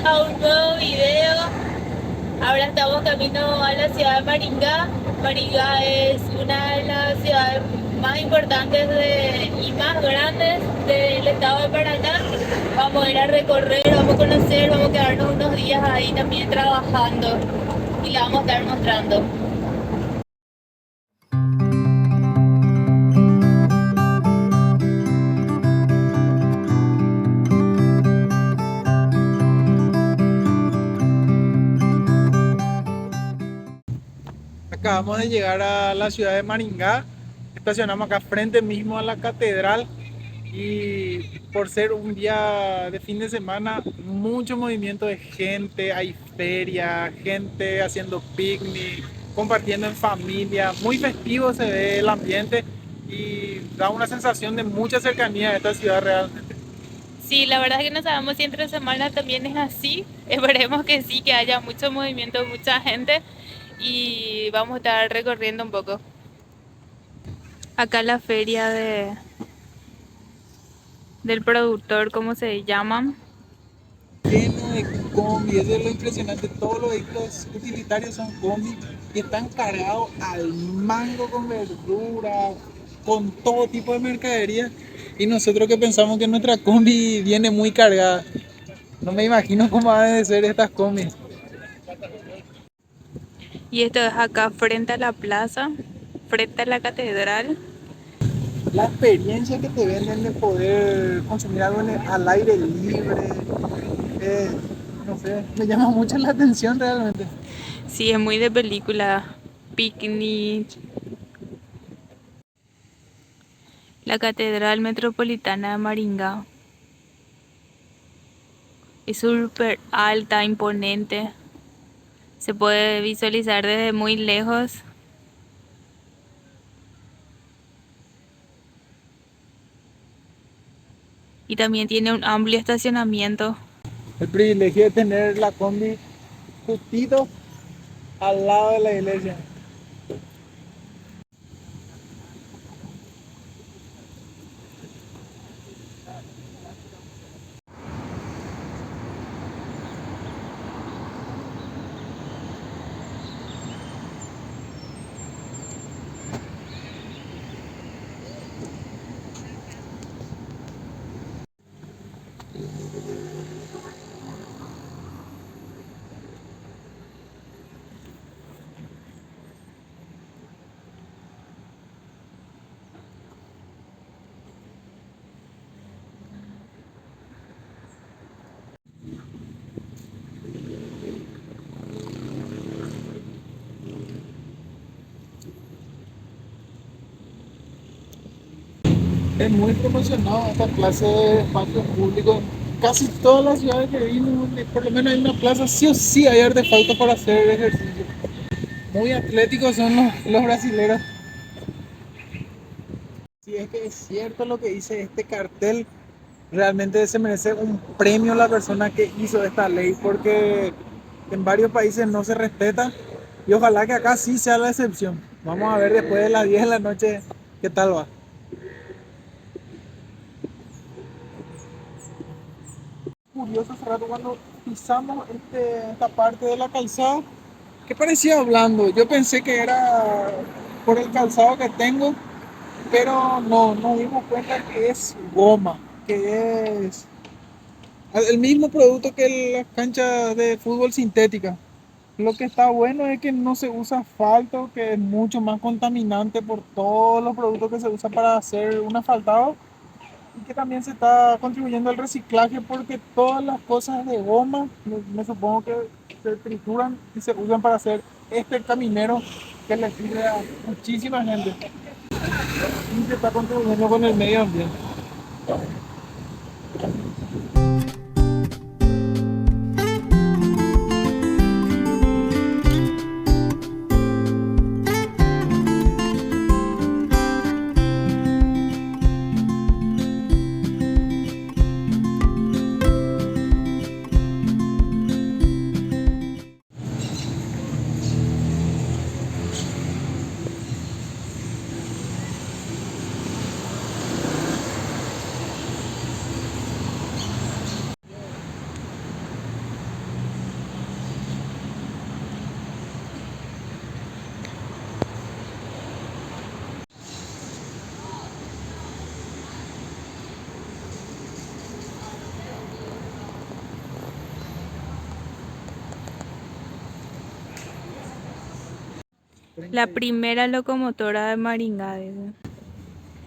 a un nuevo video. Ahora estamos camino a la ciudad de Maringá. Maringá es una de las ciudades más importantes y más grandes del estado de Paraná. Vamos a ir a recorrer, vamos a conocer, vamos a quedarnos unos días ahí también trabajando y la vamos a estar mostrando. Acabamos de llegar a la ciudad de Maringá, estacionamos acá frente mismo a la catedral y por ser un día de fin de semana, mucho movimiento de gente, hay feria, gente haciendo picnic, compartiendo en familia, muy festivo se ve el ambiente y da una sensación de mucha cercanía a esta ciudad realmente. Sí, la verdad es que no sabemos si entre semana también es así. Esperemos que sí, que haya mucho movimiento, mucha gente y vamos a estar recorriendo un poco. Acá la feria del productor, ¿cómo se llama? Lleno de combi, eso es lo impresionante, todos los vehículos utilitarios son combi y están cargados al mango con verdura, con todo tipo de mercadería y nosotros que pensamos que nuestra combi viene muy cargada, no me imagino cómo van de ser estas combis. Y esto es acá frente a la plaza, frente a la catedral. La experiencia que te venden de poder consumir algo al aire libre, eh, no sé, me llama mucho la atención realmente. Sí, es muy de película. Picnic. La Catedral Metropolitana de Maringá. Es súper alta, imponente. Se puede visualizar desde muy lejos. Y también tiene un amplio estacionamiento. El privilegio de tener la combi justito al lado de la iglesia. Es muy promocionado esta clase de espacios públicos. Casi todas las ciudades que vimos, por lo menos hay una plaza, sí o sí hay artefactos para hacer ejercicio. Muy atléticos son los brasileros. Si es que es cierto lo que dice este cartel, realmente se merece un premio la persona que hizo esta ley, porque en varios países no se respeta y ojalá que acá sí sea la excepción. Vamos a ver después de las 10 de la noche qué tal va. Curioso hace rato cuando pisamos esta parte de la calzada, que parecía blando. Yo pensé que era por el calzado que tengo, pero no, nos dimos cuenta que es goma, que es el mismo producto que las canchas de fútbol sintética. Lo que está bueno es que no se usa asfalto, que es mucho más contaminante por todos los productos que se usan para hacer un asfaltado y que también se está contribuyendo al reciclaje porque todas las cosas de goma, me supongo que se trituran y se usan para hacer este caminero que le sirve a muchísima gente y se está contribuyendo con el medio ambiente. La 30 primera locomotora de Maringá, dice.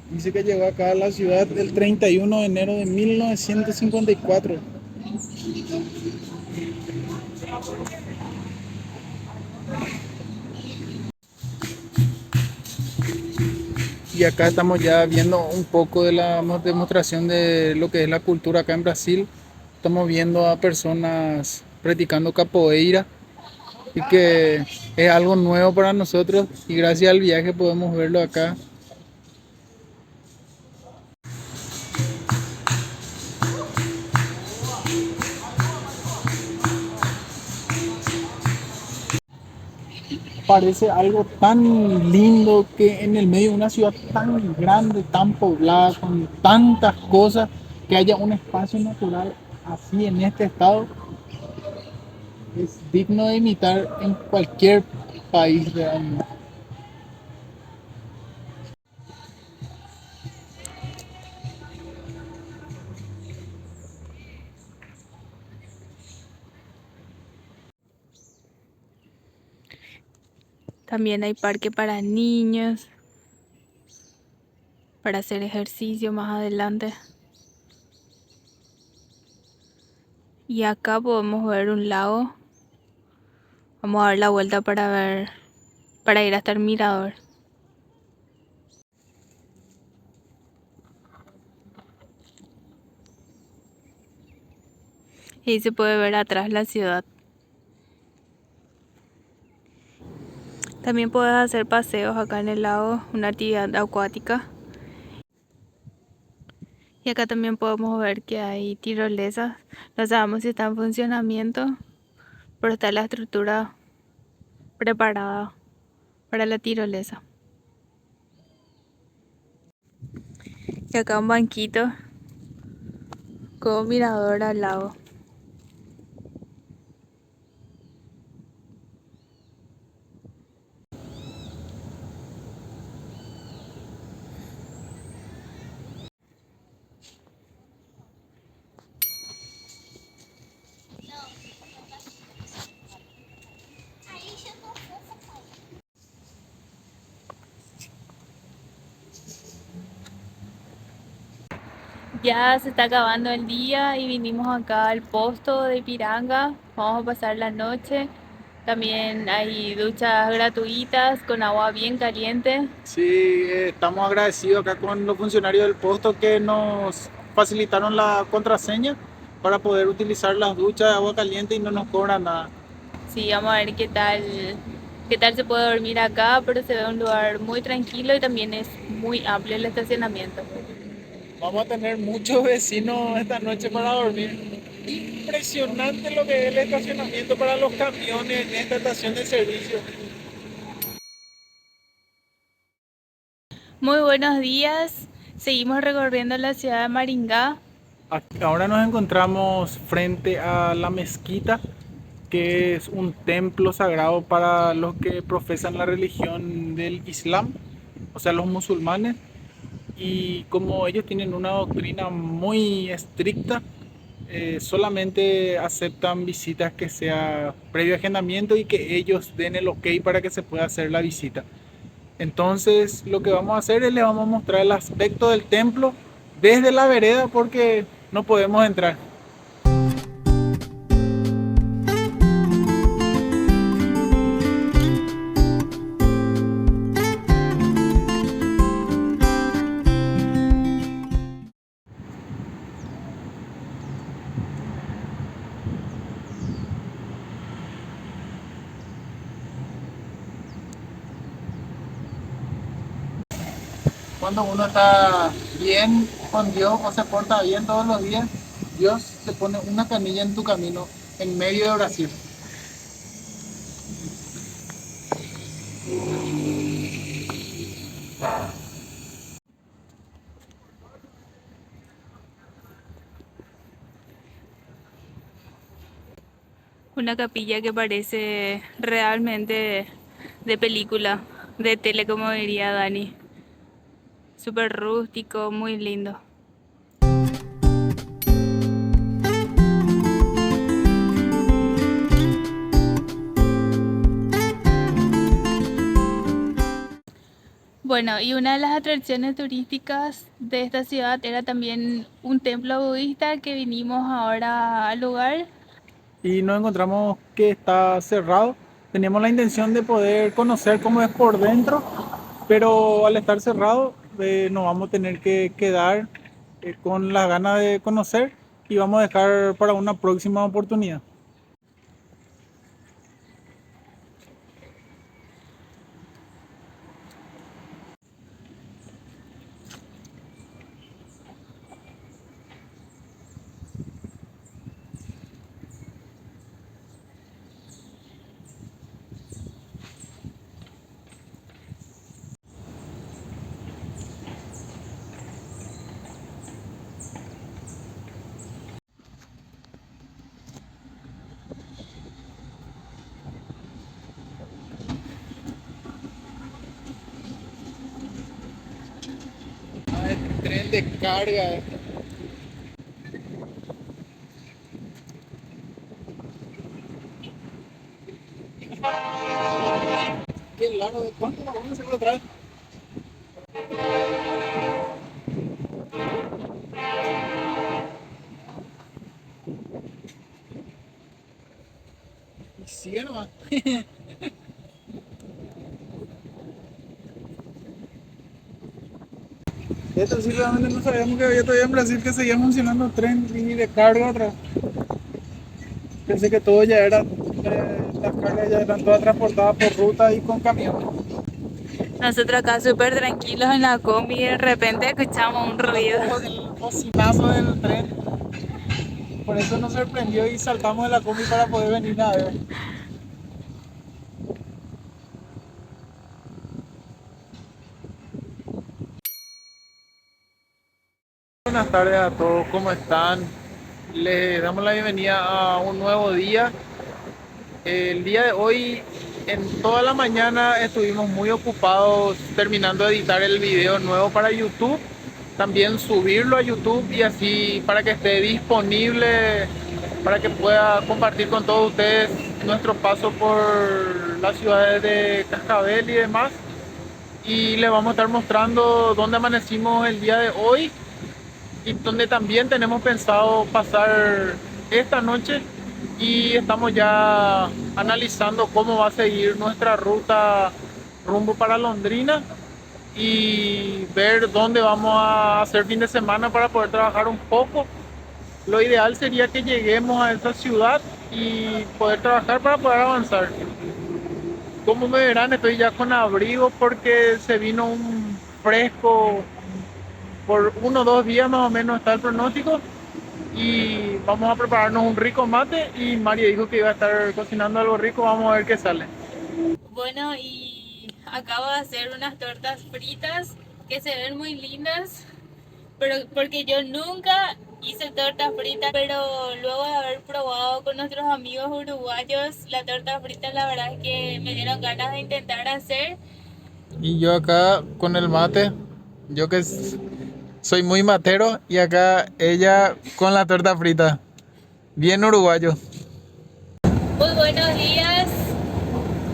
Dice que llegó acá a la ciudad el 31 de enero de 1954. Y acá estamos ya viendo un poco de la demostración de lo que es la cultura acá en Brasil. Estamos viendo a personas practicando capoeira y que es algo nuevo para nosotros y gracias al viaje podemos verlo acá. Parece algo tan lindo que en el medio de una ciudad tan grande, tan poblada, con tantas cosas, que haya un espacio natural así en este estado, es digno de imitar en cualquier país realmente. También hay parque para niños, para hacer ejercicio más adelante. Y acá podemos ver un lago. Vamos a dar la vuelta para ir hasta el mirador. Y ahí se puede ver atrás la ciudad. También puedes hacer paseos acá en el lago, una actividad acuática. Y acá también podemos ver que hay tirolesas. No sabemos si está en funcionamiento, pero está la estructura preparada para la tirolesa. Y acá un banquito con mirador al lago. Ya se está acabando el día y vinimos acá al Posto de Piranga. Vamos a pasar la noche. También hay duchas gratuitas con agua bien caliente. Sí, estamos agradecidos acá con los funcionarios del posto que nos facilitaron la contraseña para poder utilizar las duchas de agua caliente y no nos cobran nada. Sí, vamos a ver qué tal se puede dormir acá, pero se ve un lugar muy tranquilo y también es muy amplio el estacionamiento. Vamos a tener muchos vecinos esta noche para dormir. Impresionante lo que es el estacionamiento para los camiones en esta estación de servicio. Muy buenos días. Seguimos recorriendo la ciudad de Maringá. Ahora nos encontramos frente a la mezquita, que es un templo sagrado para los que profesan la religión del Islam, o sea, los musulmanes. Y como ellos tienen una doctrina muy estricta, solamente aceptan visitas que sea previo agendamiento y que ellos den el ok para que se pueda hacer la visita. Entonces lo que vamos a hacer es le vamos a mostrar el aspecto del templo desde la vereda porque no podemos entrar. Cuando uno está bien con Dios o se porta bien todos los días, Dios te pone una canilla en tu camino en medio de Brasil. Una capilla que parece realmente de película, de tele, como diría Dani. Súper rústico, muy lindo. Bueno, y una de las atracciones turísticas de esta ciudad era también un templo budista que vinimos ahora al lugar. Y nos encontramos que está cerrado. Teníamos la intención de poder conocer cómo es por dentro, pero al estar cerrado nos vamos a tener que quedar con las ganas de conocer y vamos a dejar para una próxima oportunidad. El tren de carga. Qué largo, ¿cuánto nos vamos a hacer atrás? Y sigue nomás. Esto sí realmente no sabíamos que había todavía en Brasil que seguía funcionando tren y de carga atrás. Pensé que todo ya era, las cargas ya eran todas transportadas por ruta y con camiones. Nosotros acá súper tranquilos en la combi y de repente escuchamos un ruido. El bocinazo del tren. Por eso nos sorprendió y saltamos de la combi para poder venir a ver. Buenas tardes a todos, ¿cómo están? Les damos la bienvenida a un nuevo día. El día de hoy, en toda la mañana, estuvimos muy ocupados terminando de editar el video nuevo para YouTube. También subirlo a YouTube y así para que esté disponible, para que pueda compartir con todos ustedes nuestro paso por las ciudades de Cascabel y demás. Y les vamos a estar mostrando dónde amanecimos el día de hoy y donde también tenemos pensado pasar esta noche, y estamos ya analizando cómo va a seguir nuestra ruta rumbo para Londrina y ver dónde vamos a hacer fin de semana para poder trabajar un poco. Lo ideal sería que lleguemos a esa ciudad y poder trabajar para poder avanzar. Como me verán, estoy ya con abrigo porque se vino un fresco por 1 o 2 días más o menos está el pronóstico, y vamos a prepararnos un rico mate y María dijo que iba a estar cocinando algo rico, vamos a ver qué sale. Bueno, y acabo de hacer unas tortas fritas que se ven muy lindas, pero porque yo nunca hice tortas fritas, pero luego de haber probado con nuestros amigos uruguayos la torta frita, la verdad es que me dieron ganas de intentar hacer. Y yo acá con el mate, yo que soy muy matero, y acá ella con la torta frita, bien uruguayo. Muy buenos días,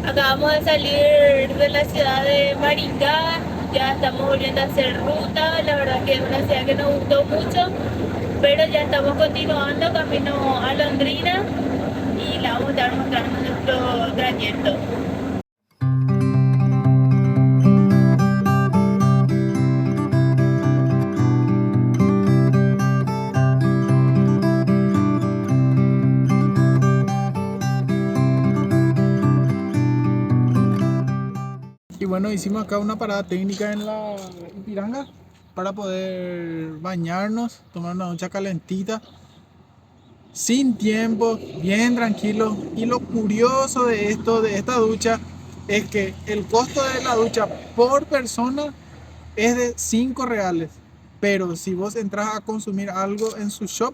acabamos de salir de la ciudad de Maringá, ya estamos volviendo a hacer ruta, la verdad que es una ciudad que nos gustó mucho, pero ya estamos continuando camino a Londrina y la vamos a estar mostrando nuestro trayecto. Y bueno, hicimos acá una parada técnica en la Ipiranga para poder bañarnos, tomar una ducha calentita, sin tiempo, bien tranquilo. Y lo curioso de esto, de esta ducha, es que el costo de la ducha por persona es de 5 reales. Pero si vos entras a consumir algo en su shop,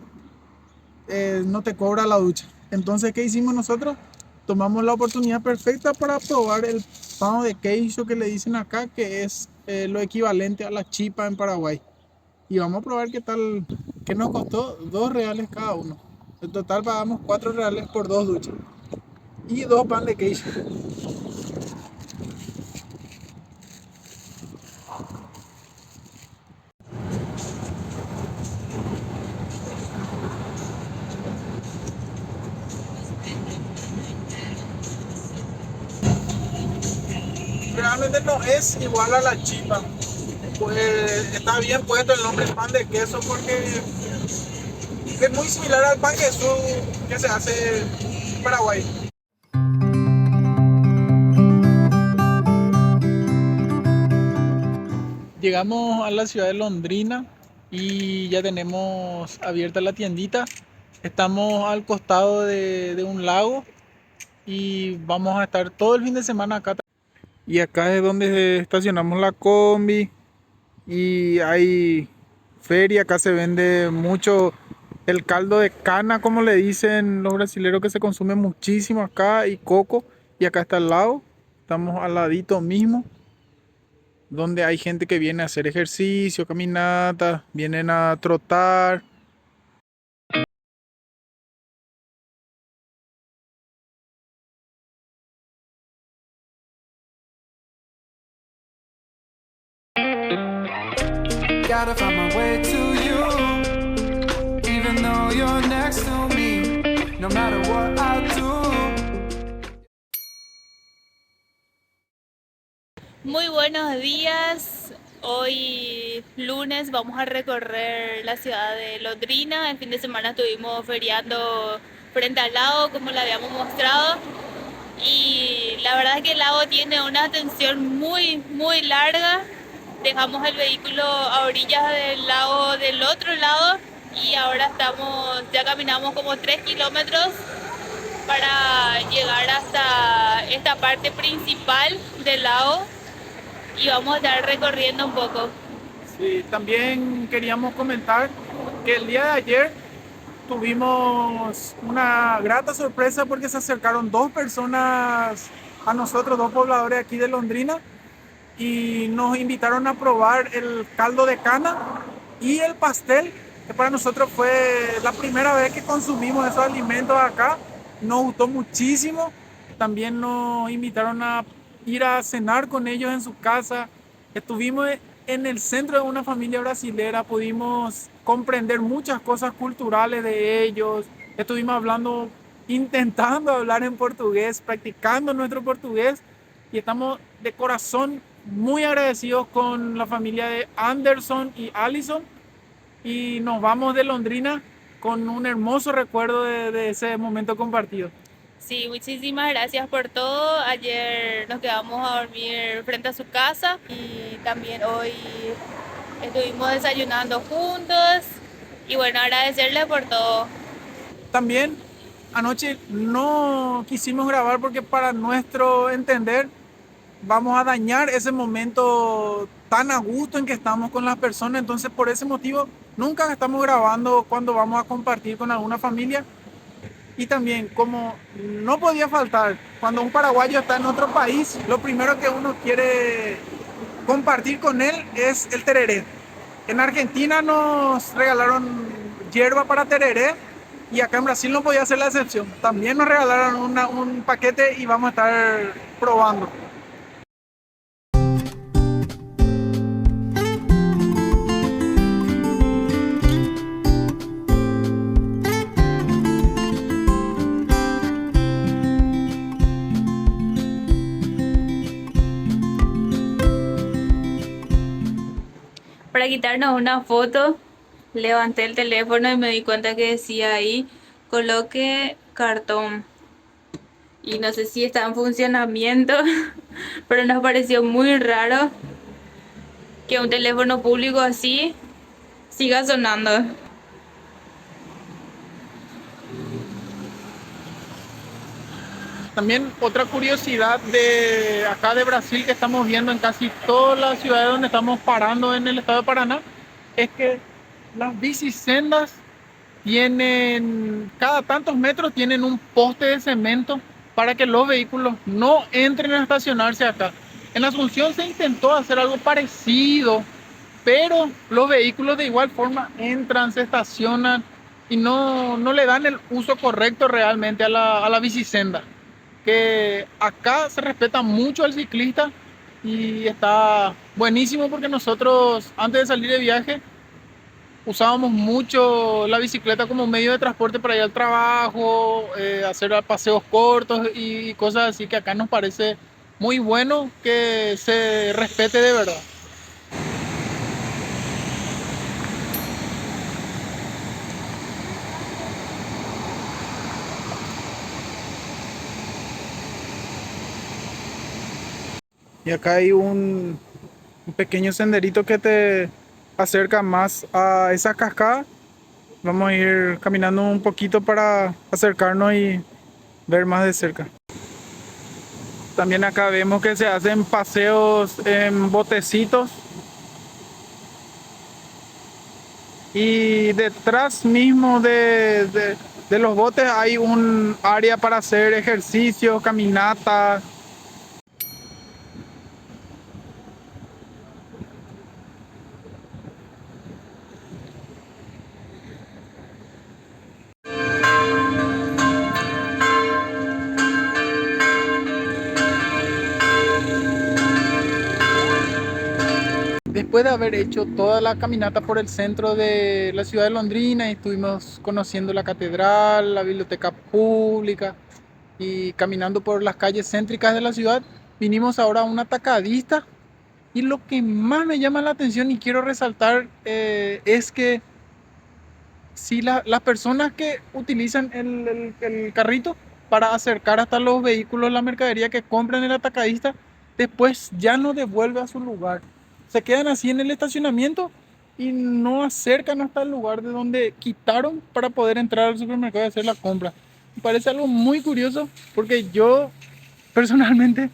no te cobra la ducha. Entonces, ¿qué hicimos nosotros? Tomamos la oportunidad perfecta para probar el pão de queijo que le dicen acá, que es lo equivalente a la chipa en Paraguay. Y vamos a probar qué tal, que nos costó 2 reales cada uno. En total pagamos 4 reales por 2 duchas y 2 pan de queijo. realmente no es igual a la chipa. Pues está bien puesto el nombre pan de queso porque es muy similar al pan queso que se hace en Paraguay. Llegamos a la ciudad de Londrina y ya tenemos abierta la tiendita. Estamos al costado de un lago y vamos a estar todo el fin de semana acá. Y acá es donde estacionamos la combi y hay feria. Acá se vende mucho el caldo de cana, como le dicen los brasileros, que se consume muchísimo acá, y coco. Y acá está al lado, estamos al ladito mismo, donde hay gente que viene a hacer ejercicio, caminata, vienen a trotar. Gotta find my way to you, even though you're next to me, no matter what I do. Muy buenos días. Hoy lunes vamos a recorrer la ciudad de Londrina. El fin de semana estuvimos feriando frente al lago, como le habíamos mostrado. Y la verdad es que el lago tiene una atención muy larga. Dejamos el vehículo a orillas del lago del otro lado y ahora ya caminamos como 3 kilómetros para llegar hasta esta parte principal del lago y vamos a estar recorriendo un poco. Sí, también queríamos comentar que el día de ayer tuvimos una grata sorpresa porque se acercaron dos personas a nosotros, dos pobladores aquí de Londrina, y nos invitaron a probar el caldo de cana y el pastel, que para nosotros fue la primera vez que consumimos esos alimentos acá. Nos gustó muchísimo. También nos invitaron a ir a cenar con ellos en su casa. Estuvimos en el centro de una familia brasilera, pudimos comprender muchas cosas culturales de ellos. Estuvimos hablando, intentando hablar en portugués, practicando nuestro portugués, y estamos de corazón muy agradecidos con la familia de Anderson y Allison, y nos vamos de Londrina con un hermoso recuerdo de ese momento compartido. Sí, muchísimas gracias por todo. Ayer nos quedamos a dormir frente a su casa y también hoy estuvimos desayunando juntos y bueno, agradecerle por todo. También anoche no quisimos grabar porque para nuestro entender vamos a dañar ese momento tan a gusto en que estamos con las personas. Entonces por ese motivo nunca estamos grabando cuando vamos a compartir con alguna familia. Y también, como no podía faltar, cuando un paraguayo está en otro país, lo primero que uno quiere compartir con él es el tereré. En Argentina nos regalaron hierba para tereré y acá en Brasil no podía ser la excepción. También nos regalaron un paquete y vamos a estar probando. Para quitarnos una foto, levanté el teléfono y me di cuenta que decía ahí, coloque cartón. Y no sé si está en funcionamiento, pero nos pareció muy raro que un teléfono público así siga sonando. También otra curiosidad de acá de Brasil que estamos viendo en casi todas las ciudades donde estamos parando en el estado de Paraná, es que las bicisendas tienen, cada tantos metros tienen un poste de cemento para que los vehículos no entren a estacionarse acá. En Asunción se intentó hacer algo parecido, pero los vehículos de igual forma entran, se estacionan y no le dan el uso correcto realmente a la bicisenda. Que acá se respeta mucho al ciclista y está buenísimo porque nosotros antes de salir de viaje usábamos mucho la bicicleta como medio de transporte para ir al trabajo, hacer paseos cortos y cosas así, que acá nos parece muy bueno que se respete de verdad. Y acá hay un pequeño senderito que te acerca más a esa cascada. Vamos a ir caminando un poquito para acercarnos y ver más de cerca. También acá vemos que se hacen paseos en botecitos. Y detrás mismo de los botes hay un área para hacer ejercicios, caminatas. Después de haber hecho toda la caminata por el centro de la ciudad de Londrina y estuvimos conociendo la catedral, la biblioteca pública y caminando por las calles céntricas de la ciudad, vinimos ahora a un atacadista y lo que más me llama la atención y quiero resaltar es que si las personas que utilizan el carrito para acercar hasta los vehículos la mercadería que compran en el atacadista, después ya no devuelve a su lugar. Se quedan así en el estacionamiento y no acercan hasta el lugar de donde quitaron para poder entrar al supermercado y hacer la compra. Me parece algo muy curioso porque yo personalmente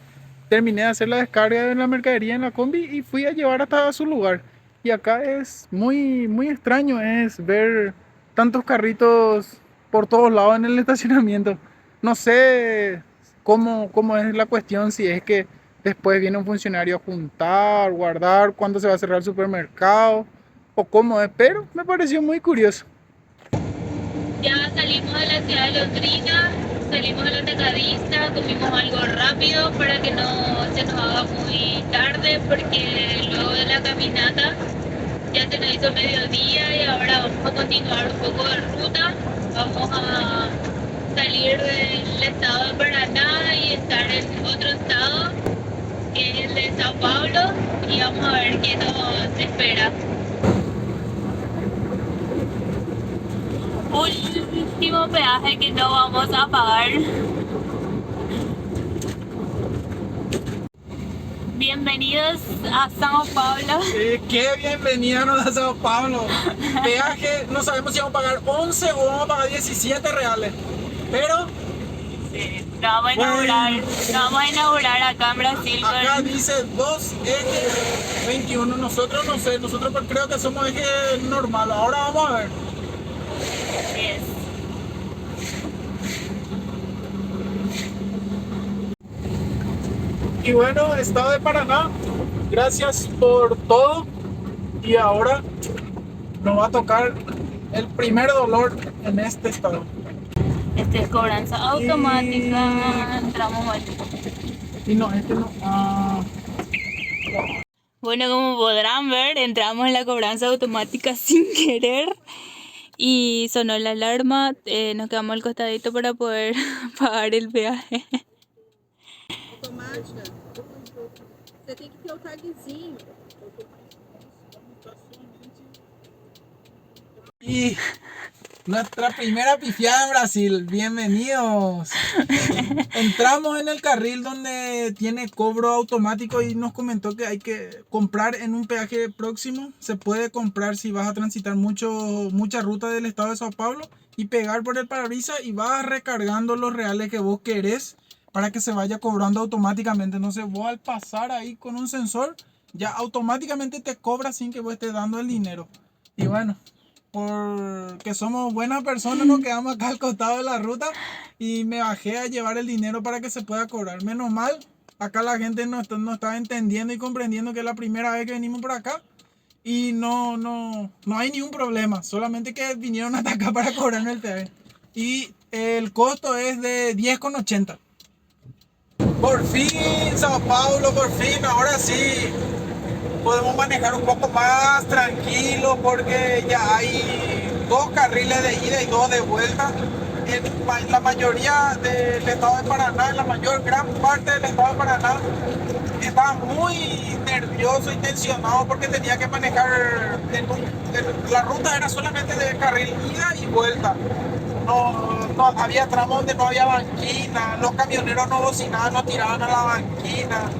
terminé de hacer la descarga de la mercadería en la combi y fui a llevar hasta su lugar. Y acá es muy, muy extraño es ver tantos carritos por todos lados en el estacionamiento. No sé cómo es la cuestión, si es que después viene un funcionario a juntar, guardar, cuándo se va a cerrar el supermercado o cómo es, pero me pareció muy curioso. Ya salimos de la ciudad de Londrina, salimos del atacadista, comimos algo rápido para que no se nos haga muy tarde, porque luego de la caminata ya se nos hizo mediodía y ahora vamos a continuar un poco de ruta. Vamos a salir del estado de Paraná y estar en otro estado, que es el de Sao Paulo, y vamos a ver qué nos espera. Último peaje que no vamos a pagar. Bienvenidos a Sao Paulo. Qué bienvenida nos da Sao Paulo. Peaje, no sabemos si vamos a pagar 11 o vamos a pagar 17 reales. Pero Sí, lo vamos a inaugurar. Lo vamos a inaugurar acá en Brasil. acá dice 2 eje 21. Nosotros no sé, nosotros creo que somos eje normal. Ahora vamos a ver. Yes. Y bueno, estado de Paraná, gracias por todo. Y ahora nos va a tocar el primer dolor en este estado. Este es cobranza automática. Entramos mal. Y no, este no. Bueno, como podrán ver, entramos en la cobranza automática sin querer y sonó la alarma. Nos quedamos al costadito para poder pagar el peaje. Automática, você tem que ter o tagzinho. Y nuestra primera pifiada en Brasil, bienvenidos. Entramos en el carril donde tiene cobro automático y nos comentó que hay que comprar en un peaje próximo. Se puede comprar si vas a transitar mucha ruta del estado de Sao Paulo y pegar por el parabrisas y vas recargando los reales que vos querés para que se vaya cobrando automáticamente. Entonces vos al pasar ahí con un sensor ya automáticamente te cobra sin que vos estés dando el dinero. Y bueno, porque somos buenas personas, nos quedamos acá al costado de la ruta y me bajé a llevar el dinero para que se pueda cobrar. Menos mal, acá la gente no está entendiendo y comprendiendo que es la primera vez que venimos por acá y no hay ningún problema, solamente que vinieron hasta acá para cobrarme el peaje. Y el costo es de 10,80. Por fin, Sao Paulo, por fin, ahora sí podemos manejar un poco más tranquilo porque ya hay 2 carriles de ida y 2 de vuelta. en la mayoría del estado de Paraná, en la gran parte del estado de Paraná, estaba muy nervioso y tensionado porque tenía que manejar la ruta era solamente de carril ida y vuelta. No había tramos donde no había banquina, los camioneros no bocinaban, no tiraban a la banquina.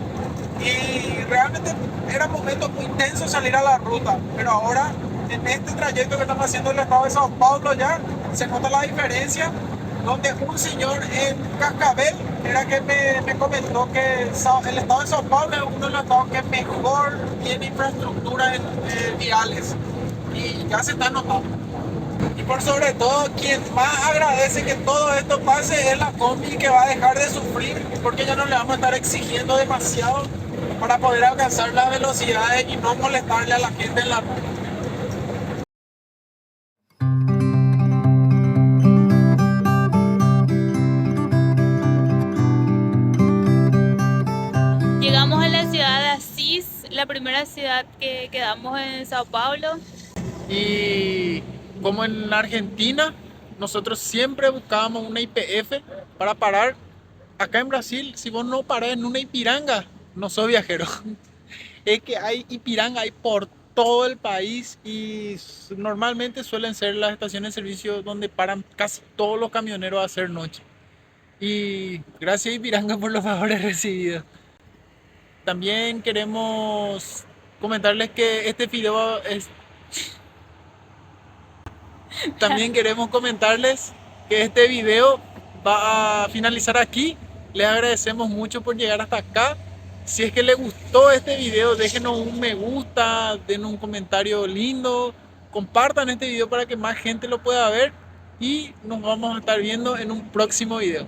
Y realmente era un momento muy tenso salir a la ruta. Pero ahora, en este trayecto que estamos haciendo en el estado de Sao Paulo ya, se nota la diferencia, donde un señor en Cascabel era que me comentó que el estado de Sao Paulo es uno de los estados que mejor tiene infraestructura viales. Y ya se está notando. Y por sobre todo, quien más agradece que todo esto pase es la combi, que va a dejar de sufrir porque ya no le vamos a estar exigiendo demasiado para poder alcanzar las velocidades y no molestarle a la gente en la ruta. Llegamos a la ciudad de Asís, la primera ciudad que quedamos en Sao Paulo. Y como en Argentina, nosotros siempre buscábamos una IPF para parar. Acá en Brasil, si vos no parás en una Ipiranga, no sos viajero. Es que hay Ipiranga, hay por todo el país y normalmente suelen ser las estaciones de servicio donde paran casi todos los camioneros a hacer noche. Y gracias Ipiranga por los favores recibidos. También queremos comentarles que este video es... También queremos comentarles que este video va a finalizar aquí. Les agradecemos mucho por llegar hasta acá. Si es que les gustó este video, déjenos un me gusta, denos un comentario lindo, compartan este video para que más gente lo pueda ver y nos vamos a estar viendo en un próximo video.